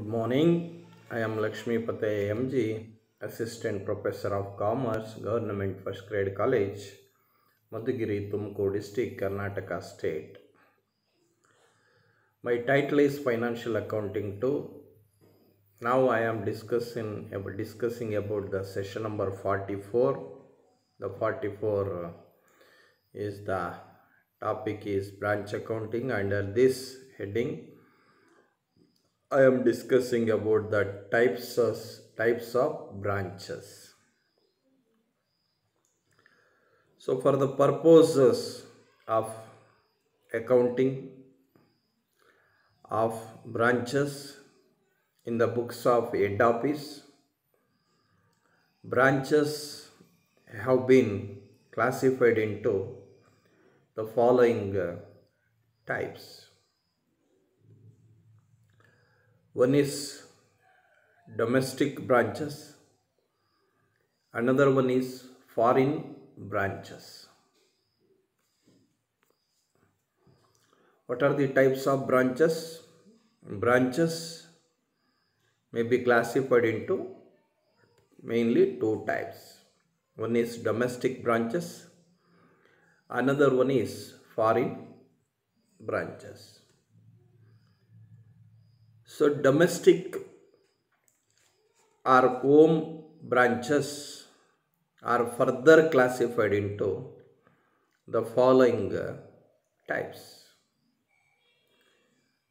Good morning. I am Lakshmi Patay MG, Assistant Professor of Commerce, Government First Grade College, Madhugiri, Tumkur District, Karnataka State. My title is Financial Accounting 2. Now I am discussing about the session number 44. The 44 is the topic is branch accounting. Under this heading, I am discussing about the types of branches. So for the purposes of accounting of branches in the books of head office, branches have been classified into the following types. One is domestic branches, another one is foreign branches. What are the types of branches? Branches may be classified into mainly two types. One is domestic branches, another one is foreign branches. So domestic or home branches are further classified into the following types.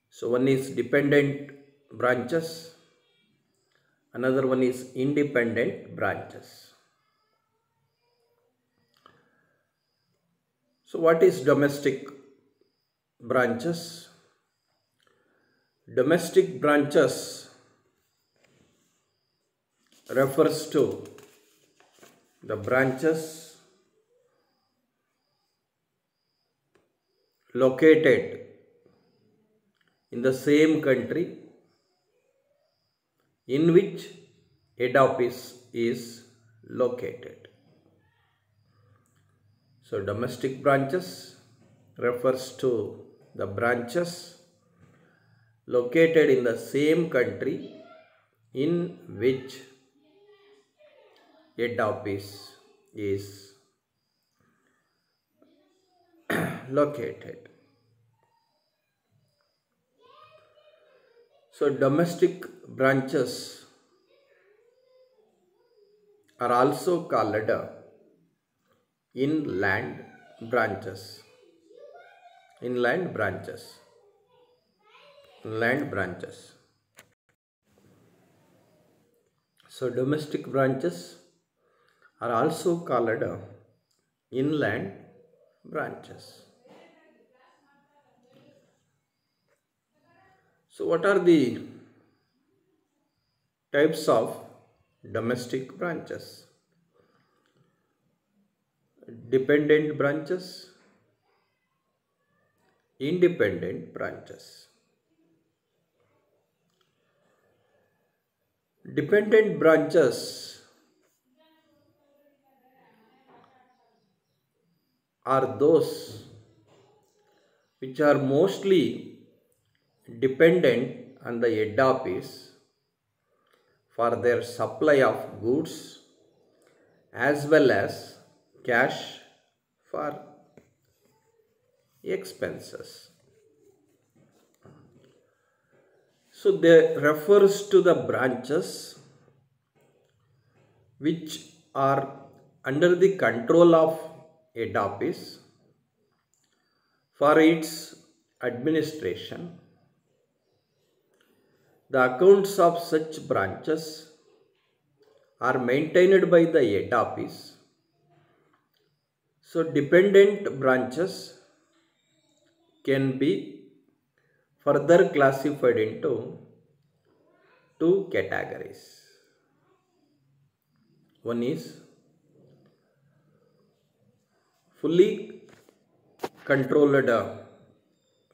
So one is dependent branches, another one is independent branches. So what is domestic branches? Domestic branches refers to the branches located in the same country in which head office is located. So domestic branches refers to the branches located in the same country in which head office is located. So domestic branches are also called inland branches. Inland branches. So domestic branches are also called inland branches. So what are the types of domestic branches? Dependent branches, independent branches. Dependent branches are those which are mostly dependent on the head office for their supply of goods as well as cash for expenses. So they refers to the branches which are under the control of head office for its administration. The accounts of such branches are maintained by the head office. So dependent branches can be further classified into two categories. One is fully controlled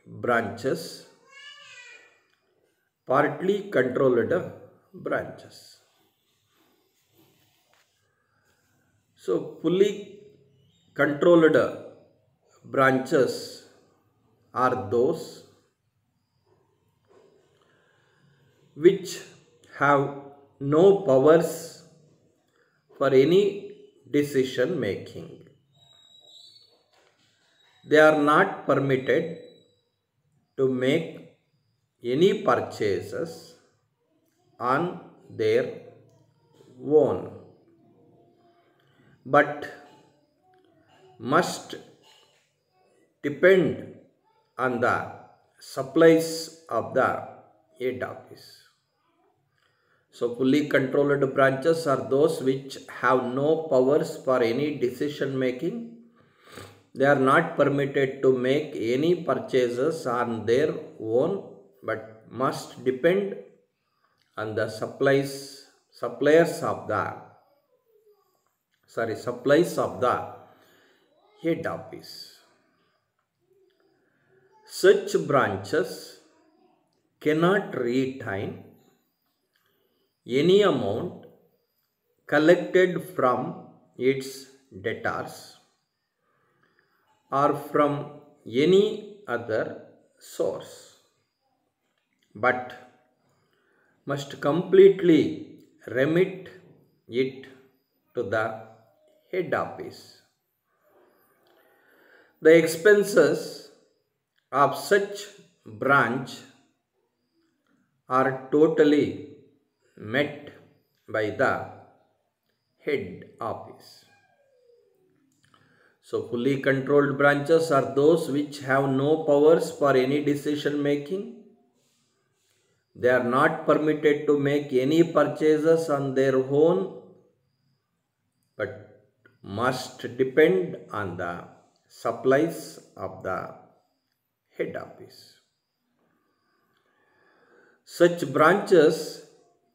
branches, partly controlled branches. So fully controlled branches are those which have no powers for any decision making. They are not permitted to make any purchases on their own, but must depend on the supplies of the head office. So fully controlled branches are those which have no powers for any decision making. They are not permitted to make any purchases on their own, but must depend on the supplies of the head office. Such branches cannot retain any amount collected from its debtors or from any other source, but must completely remit it to the head office. The expenses of such branch are totally met by the head office. So fully controlled branches are those which have no powers for any decision making. They are not permitted to make any purchases on their own, but must depend on the supplies of the head office. Such branches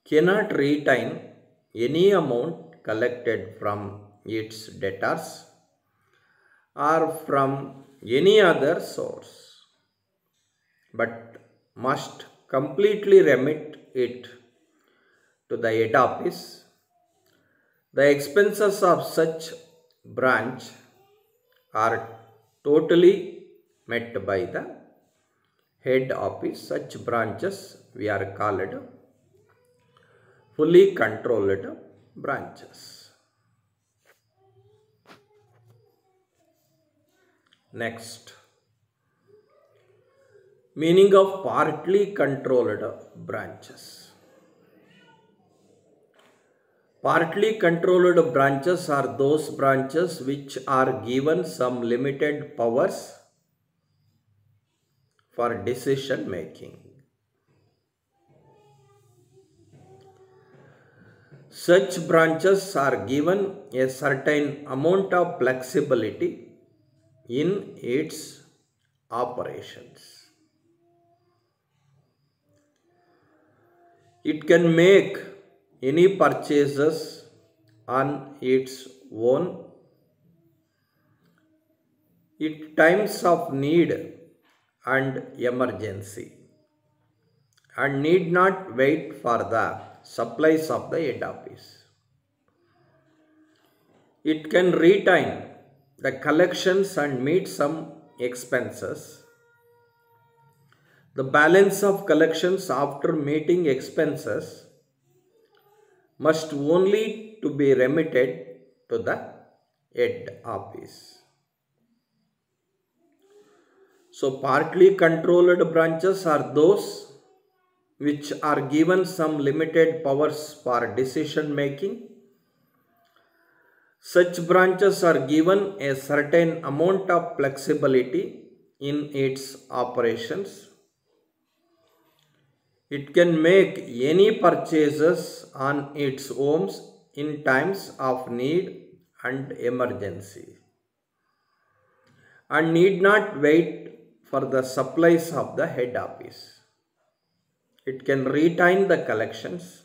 cannot retain any amount collected from its debtors or from any other source, but must completely remit it to the head office. The expenses of such branch are totally met by the head office. Such branches we are called fully controlled branches. Next, meaning of partly controlled branches. Partly controlled branches are those branches which are given some limited powers for decision making. Such branches are given a certain amount of flexibility in its operations. It can make any purchases on its own in times of need and emergency, and need not wait for the supplies of the head office. It can retain the collections and meet some expenses. The balance of collections after meeting expenses must only to be remitted to the head office. So partly controlled branches are those which are given some limited powers for decision making. Such branches are given a certain amount of flexibility in its operations. It can make any purchases on its own in times of need and emergency, and need not wait for the supplies of the head office. It can retain the collections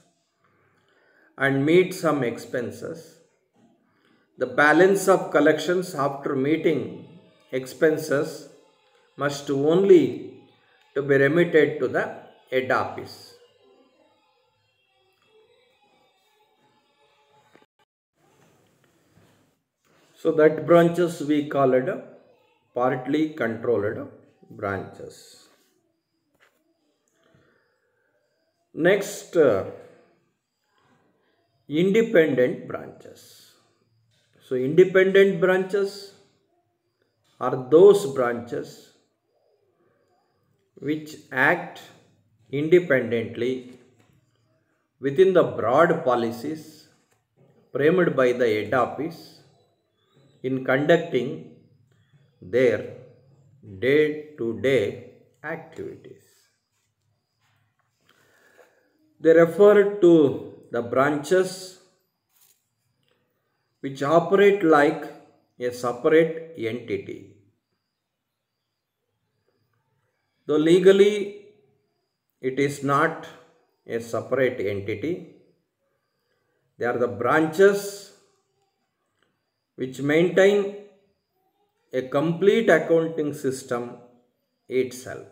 and meet some expenses. The balance of collections after meeting expenses must only to be remitted to the head office. So that branches we call it partly controlled branches. Next, independent branches. So independent branches are those branches which act independently within the broad policies framed by the head office in conducting their day-to-day activities. They refer to the branches which operate like a separate entity. Though legally it is not a separate entity, they are the branches which maintain a complete accounting system itself.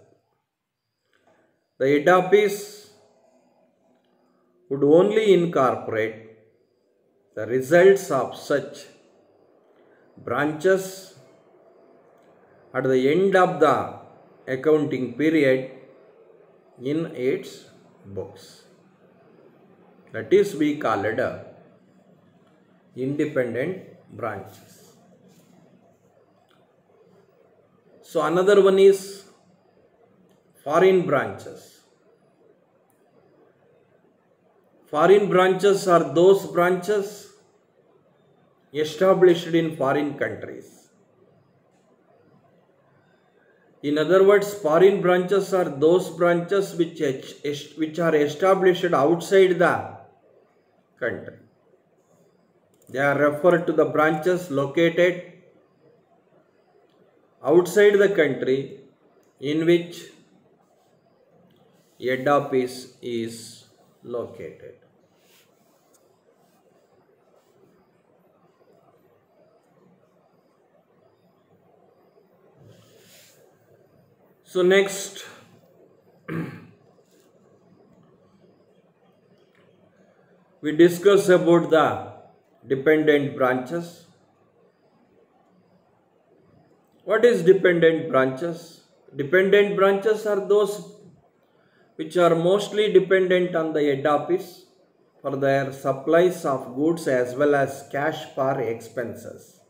The head office would only incorporate the results of such branches at the end of the accounting period in its books. That is, we call it independent branches. So another one is foreign branches. Foreign branches are those branches established in foreign countries. In other words, foreign branches are those branches which are established outside the country. They are referred to the branches located outside the country in which head office is located. So next, we discuss about the dependent branches. What is dependent branches? Dependent branches are those which are mostly dependent on the head office for their supplies of goods as well as cash for expenses.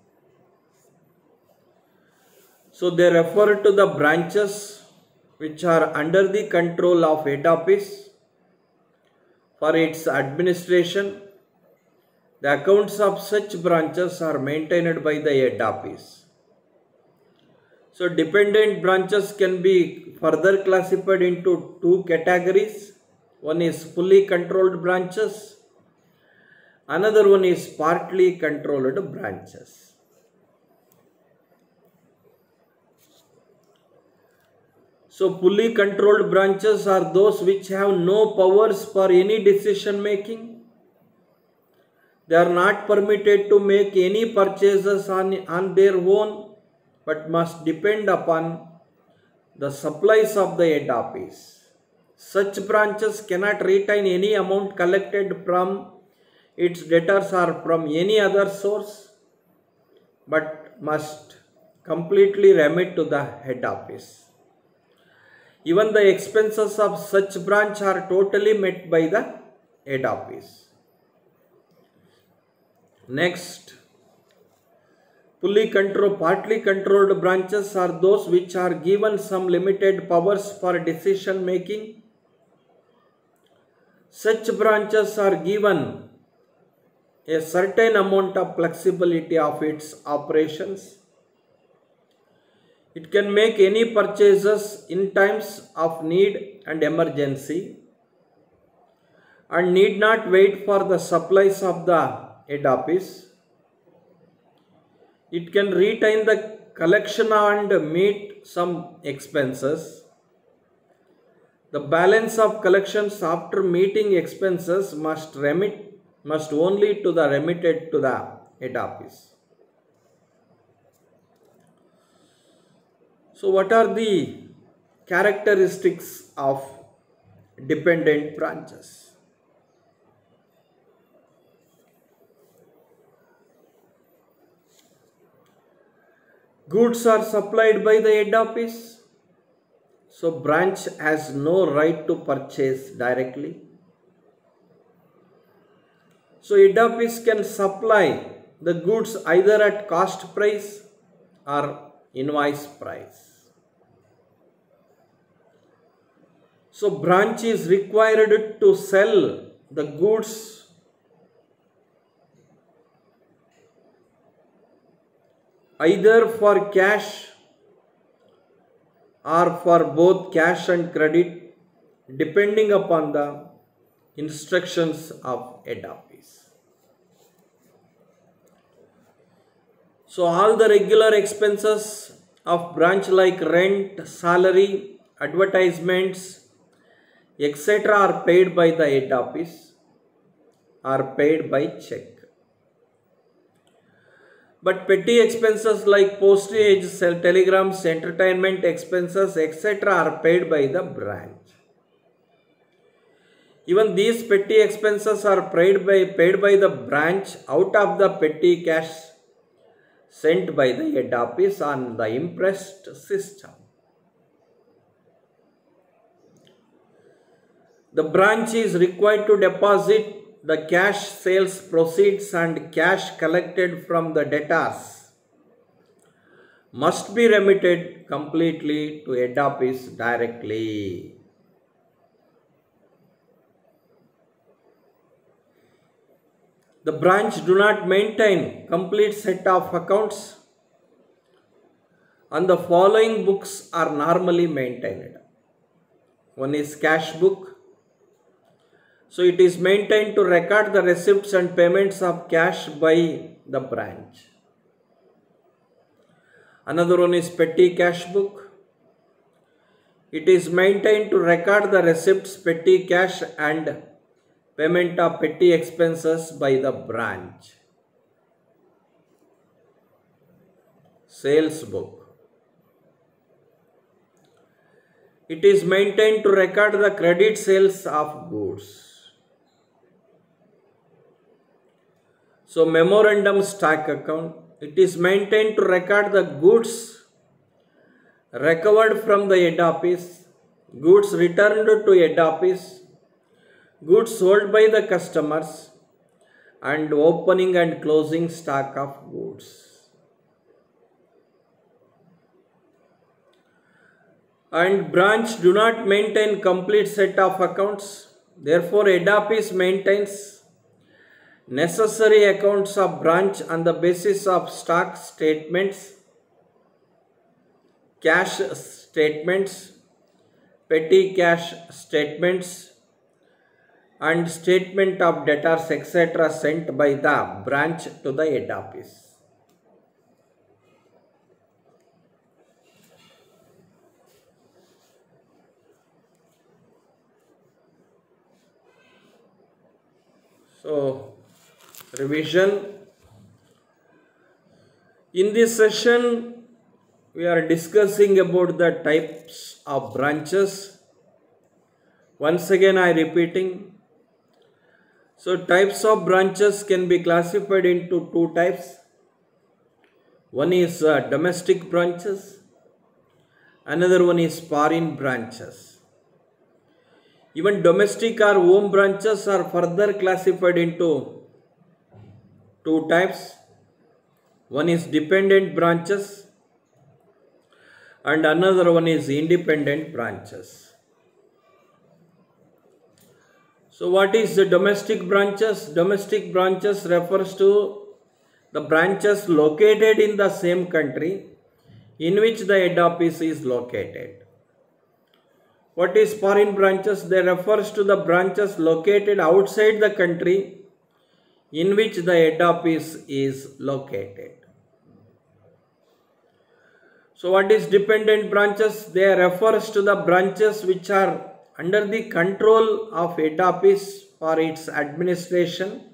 So they refer to the branches which are under the control of head office for its administration. The accounts of such branches are maintained by the head office. So dependent branches can be further classified into two categories. One is fully controlled branches. Another one is partly controlled branches. So fully controlled branches are those which have no powers for any decision making. They are not permitted to make any purchases on their own, but must depend upon the supplies of the head office. Such branches cannot retain any amount collected from its debtors or from any other source, but must completely remit to the head office. Even the expenses of such branch are totally met by the head office. Next, partly controlled branches are those which are given some limited powers for decision making. Such branches are given a certain amount of flexibility of its operations. It can make any purchases in times of need and emergency and need not wait for the supplies of the head office. It can retain the collection and meet some expenses. The balance of collections after meeting expenses must only to the remitted to the head office. So what are the characteristics of dependent branches? Goods are supplied by the head office. So branch has no right to purchase directly. So head office can supply the goods either at cost price or invoice price. So branch is required to sell the goods either for cash or for both cash and credit, depending upon the instructions of head office. So all the regular expenses of branch like rent, salary, advertisements, etc. are paid by the head office, are paid by check. But petty expenses like postage, telegrams, entertainment expenses, etc. are paid by the branch. Even these petty expenses are paid by the branch out of the petty cash sent by the head office on the impressed system. The branch is required to deposit the cash sales proceeds and cash collected from the debtors must be remitted completely to head office directly. The branch do not maintain complete set of accounts, and the following books are normally maintained. One is cash book. So it is maintained to record the receipts and payments of cash by the branch. Another one is petty cash book. It is maintained to record the receipts, petty cash and payment of petty expenses by the branch. Sales book. It is maintained to record the credit sales of goods. So memorandum stock account, it is maintained to record the goods recovered from the head office, goods returned to head office, goods sold by the customers, and opening and closing stock of goods. And branch do not maintain complete set of accounts. Therefore, head office maintains necessary accounts of branch on the basis of stock statements, cash statements, petty cash statements, and statement of debtors, etc. sent by the branch to the head office. So, revision. In this session, we are discussing about the types of branches. Once again, I am repeating. So, types of branches can be classified into two types. One is domestic branches. Another one is foreign branches. Even domestic or home branches are further classified into two types. One is dependent branches and another one is independent branches. So what is the domestic branches? Domestic branches refers to the branches located in the same country in which the head office is located. What is foreign branches? They refers to the branches located outside the country in which the head office is located. So what is dependent branches? They refers to the branches which are under the control of head office for its administration.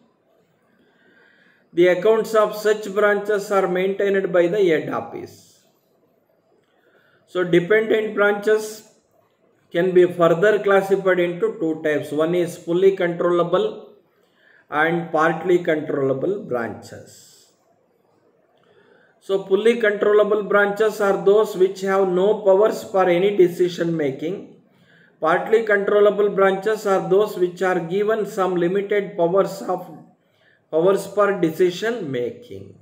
The accounts of such branches are maintained by the head office. So dependent branches can be further classified into two types. One is fully controllable and partly controllable branches. So fully controllable branches are those which have no powers for any decision making. Partly controllable branches are those which are given some limited powers for decision making.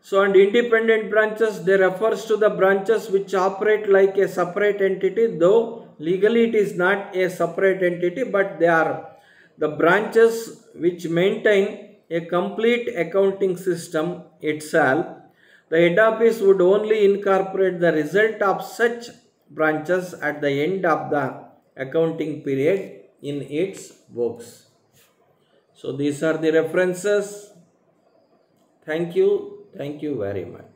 So, and independent branches, they refers to the branches which operate like a separate entity, though legally it is not a separate entity, but they are the branches which maintain a complete accounting system itself. The head office would only incorporate the result of such branches at the end of the accounting period in its books. So these are the references. Thank you very much.